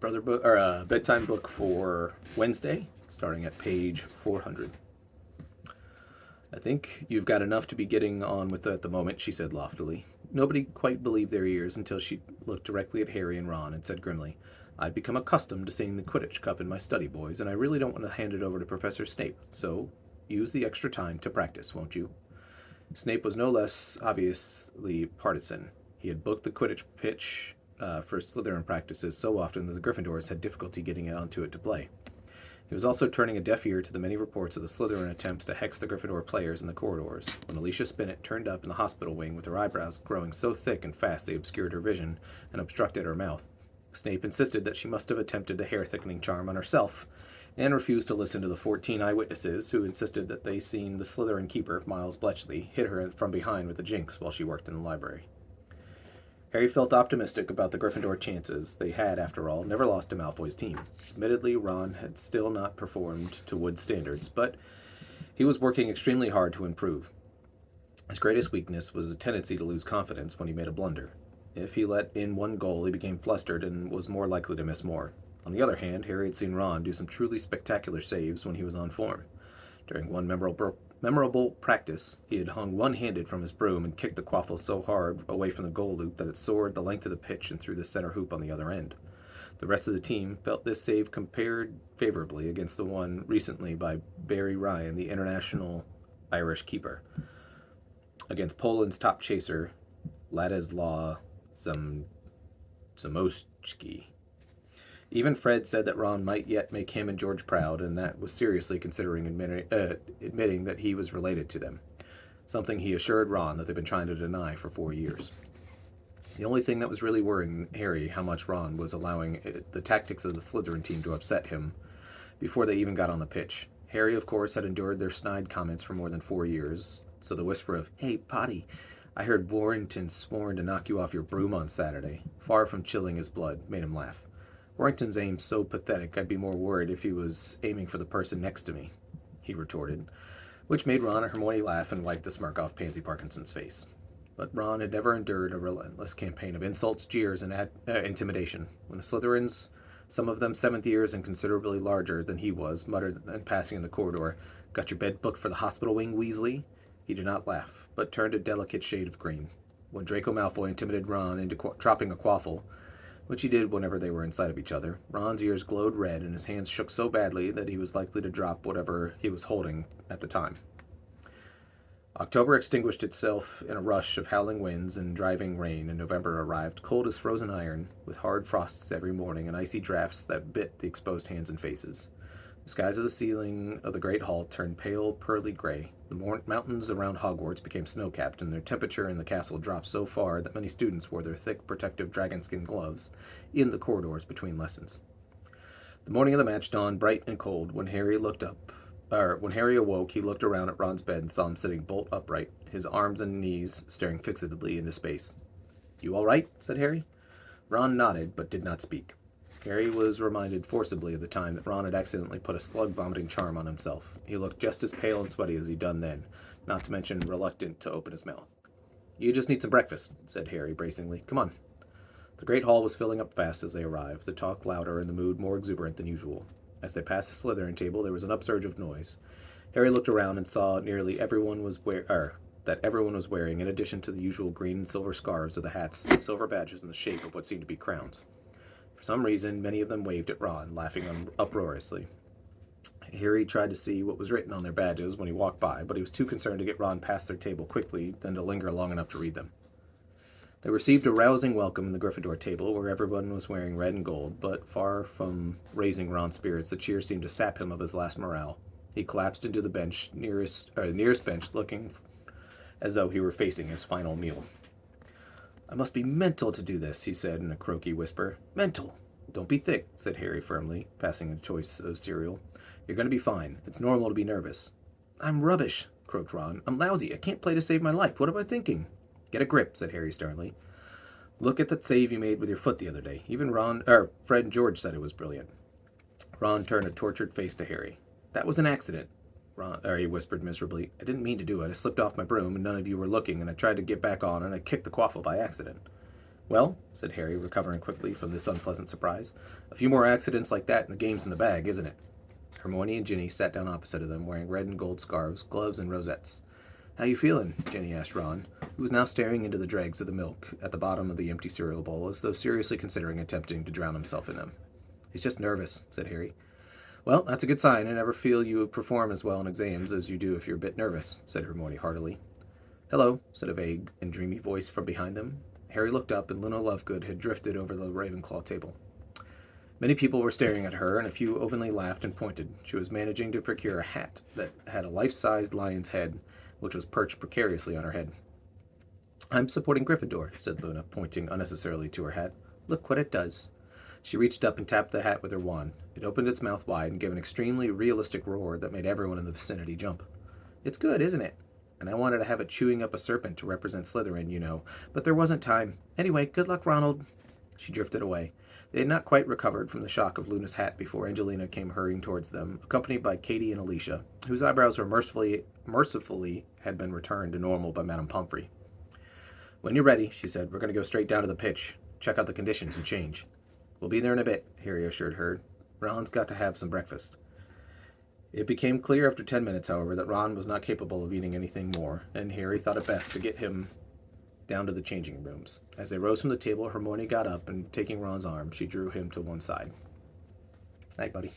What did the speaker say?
bedtime book for Wednesday, starting at page 400. I think you've got enough to be getting on with at the moment, she said loftily. Nobody quite believed their ears until she looked directly at Harry and Ron and said grimly, I've become accustomed to seeing the Quidditch Cup in my study, boys, and I really don't want to hand it over to Professor Snape, so use the extra time to practice, won't you? Snape was no less obviously partisan. He had booked the Quidditch pitch for Slytherin practices so often that the Gryffindors had difficulty getting onto it to play. He was also turning a deaf ear to the many reports of the Slytherin attempts to hex the Gryffindor players in the corridors, when Alicia Spinnet turned up in the hospital wing with her eyebrows growing so thick and fast they obscured her vision and obstructed her mouth. Snape insisted that she must have attempted the hair-thickening charm on herself, and refused to listen to the 14 eyewitnesses who insisted that they seen the Slytherin keeper, Miles Bletchley, hit her from behind with a jinx while she worked in the library. Harry felt optimistic about the Gryffindor chances. They had, after all, never lost to Malfoy's team. Admittedly, Ron had still not performed to Wood's standards, but he was working extremely hard to improve. His greatest weakness was a tendency to lose confidence when he made a blunder. If he let in one goal, he became flustered and was more likely to miss more. On the other hand, Harry had seen Ron do some truly spectacular saves when he was on form. During one memorable practice, he had hung one-handed from his broom and kicked the quaffle so hard away from the goal loop that it soared the length of the pitch and through the center hoop on the other end. The rest of the team felt this save compared favorably against the one recently by Barry Ryan, the international Irish keeper, against Poland's top chaser, Ladislaw Zamoyski. Even Fred said that Ron might yet make him and George proud, and that was seriously considering admitting that he was related to them, something he assured Ron that they've been trying to deny for 4 years. The only thing that was really worrying Harry how much Ron was allowing the tactics of the Slytherin team to upset him before they even got on the pitch. Harry, of course, had endured their snide comments for more than 4 years, so the whisper of, "Hey, Potty, I heard Warrington sworn to knock you off your broom on Saturday," far from chilling his blood, made him laugh. Warrington's aim's so pathetic I'd be more worried if he was aiming for the person next to me, he retorted, which made Ron and Hermione laugh and wiped the smirk off Pansy Parkinson's face. But Ron had never endured a relentless campaign of insults, jeers, and intimidation. When the Slytherins, some of them 7th years and considerably larger than he was, muttered and passing in the corridor, "Got your bed booked for the hospital wing, Weasley?" He did not laugh, but turned a delicate shade of green. When Draco Malfoy intimidated Ron into dropping a quaffle, which he did whenever they were in sight of each other, Ron's ears glowed red and his hands shook so badly that he was likely to drop whatever he was holding at the time. October extinguished itself in a rush of howling winds and driving rain, and November arrived, cold as frozen iron, with hard frosts every morning and icy drafts that bit the exposed hands and faces. The skies of the ceiling of the great hall turned pale, pearly gray. The mountains around Hogwarts became snow-capped, and their temperature in the castle dropped so far that many students wore their thick, protective dragonskin gloves in the corridors between lessons. The morning of the match dawned bright and cold. When Harry awoke, he looked around at Ron's bed and saw him sitting bolt upright, his arms and knees staring fixedly into space. "You all right?" said Harry. Ron nodded, but did not speak. Harry was reminded forcibly of the time that Ron had accidentally put a slug-vomiting charm on himself. He looked just as pale and sweaty as he'd done then, not to mention reluctant to open his mouth. "You just need some breakfast," said Harry bracingly. "Come on." The great hall was filling up fast as they arrived, the talk louder and the mood more exuberant than usual. As they passed the Slytherin table, there was an upsurge of noise. Harry looked around and saw nearly everyone was that everyone was wearing, in addition to the usual green and silver scarves of the hats, silver badges in the shape of what seemed to be crowns. For some reason, many of them waved at Ron, laughing uproariously. Harry tried to see what was written on their badges when he walked by, but he was too concerned to get Ron past their table quickly than to linger long enough to read them. They received a rousing welcome in the Gryffindor table, where everyone was wearing red and gold, but far from raising Ron's spirits, the cheer seemed to sap him of his last morale. He collapsed into the nearest bench, looking as though he were facing his final meal. "I must be mental to do this," he said in a croaky whisper. "Mental." "Don't be thick," said Harry firmly, passing a choice of cereal. "You're going to be fine. It's normal to be nervous." "I'm rubbish," croaked Ron. "I'm lousy. I can't play to save my life. What am I thinking?" "Get a grip," said Harry sternly. "Look at that save you made with your foot the other day. Even Fred and George said it was brilliant." Ron turned a tortured face to Harry. "That was an accident," he whispered miserably. "I didn't mean to do it. I slipped off my broom, and none of you were looking, and I tried to get back on, and I kicked the quaffle by accident." Well, said Harry, recovering quickly from this unpleasant surprise, a few more accidents like that and the game's in the bag, isn't it? Hermione and Ginny sat down opposite of them, wearing red and gold scarves, gloves, and rosettes. How you feeling? Ginny asked Ron, who was now staring into the dregs of the milk at the bottom of the empty cereal bowl, as though seriously considering attempting to drown himself in them. He's just nervous, said Harry. Well, that's a good sign. I never feel you perform as well in exams as you do if you're a bit nervous, said Hermione heartily. Hello, said a vague and dreamy voice from behind them. Harry looked up, and Luna Lovegood had drifted over the Ravenclaw table. Many people were staring at her, and a few openly laughed and pointed. She was managing to procure a hat that had a life-sized lion's head, which was perched precariously on her head. I'm supporting Gryffindor, said Luna, pointing unnecessarily to her hat. Look what it does. She reached up and tapped the hat with her wand. It opened its mouth wide and gave an extremely realistic roar that made everyone in the vicinity jump. It's good, isn't it? And I wanted to have it chewing up a serpent to represent Slytherin, you know, but there wasn't time. Anyway, good luck, Ronald. She drifted away. They had not quite recovered from the shock of Luna's hat before Angelina came hurrying towards them, accompanied by Katie and Alicia, whose eyebrows were mercifully had been returned to normal by Madame Pomfrey. When you're ready, she said, we're going to go straight down to the pitch, check out the conditions, and change. We'll be there in a bit, Harry assured her. Ron's got to have some breakfast. It became clear after 10 minutes, however, that Ron was not capable of eating anything more, and Harry thought it best to get him down to the changing rooms. As they rose from the table, Hermione got up, and taking Ron's arm, she drew him to one side. Night, buddy.